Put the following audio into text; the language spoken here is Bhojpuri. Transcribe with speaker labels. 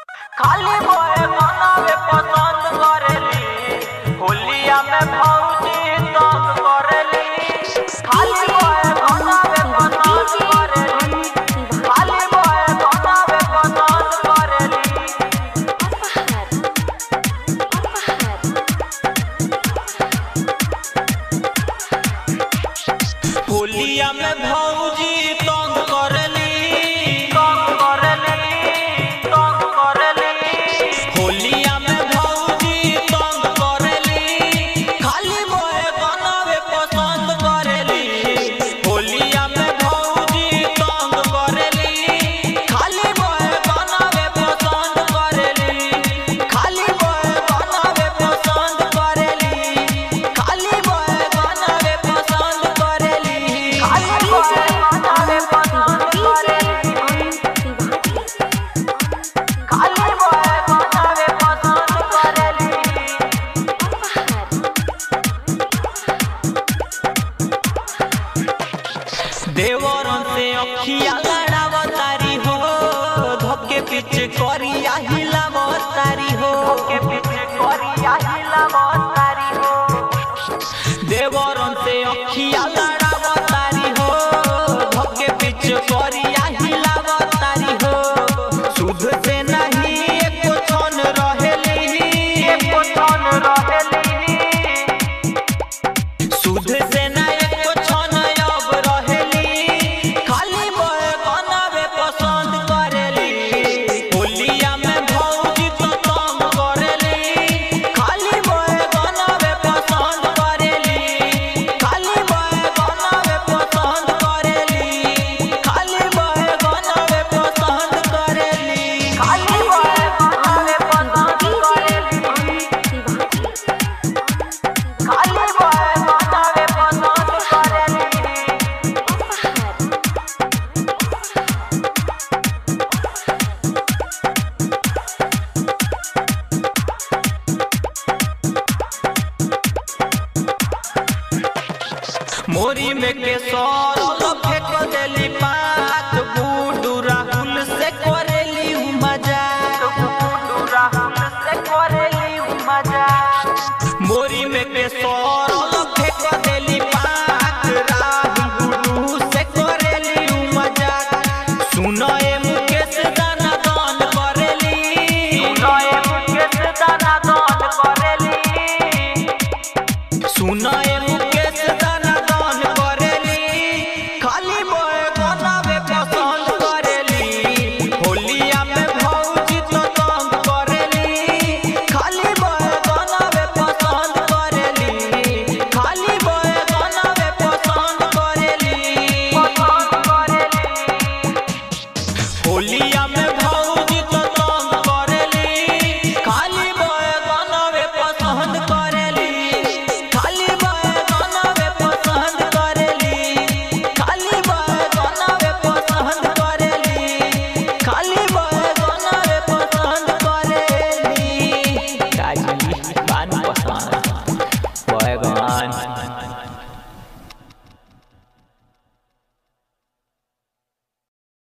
Speaker 1: खाली मोए बनावे पसंद करेली होलिया में भौजी तंग करेली। खाली मोए बनावे पसंद करेली, खाली मोए बनावे पसंद करेली। होलिया में भौजी तंग करेली, तंग करेली, तंग करेली। होलिया में भौजी तंग करेली, खाली मोए बनावे पसंद करेली। होलिया में भौजी तंग करेली, खाली मोए बनावे पसंद करेली। खाली मोए बनावे पसंद करेली, खाली मोए बनावे पसंद करेली। खाली मोए बनावे पसंद करेली, खाली मोए बनावे पसंद करेली। देवरन से अखिया लड़ावतारी हो, धोके पीछे करिया हिलावतारी हो, धोके पीछे करिया हिलावतारी हो। देवरन से अखिया लड़ावतारी हो, धोके पीछे करिया हिलावतारी हो। सुध से नहीं एको छन रहेली, एको छन रहेली। सुध से ना एको छन अब रहेली, खाली मोए बनावे पसंद करेली। होलिया में भौजी तो तंग करेली, खाली मोए बनावे पसंद करेली। खाली मोए बनावे पसंद करेली, खाली मोए बनावे पसंद करेली। खाली मोए बनावे पसंद करेली, खाली मोए बनावे पसंद करेली। मोरी में के सौर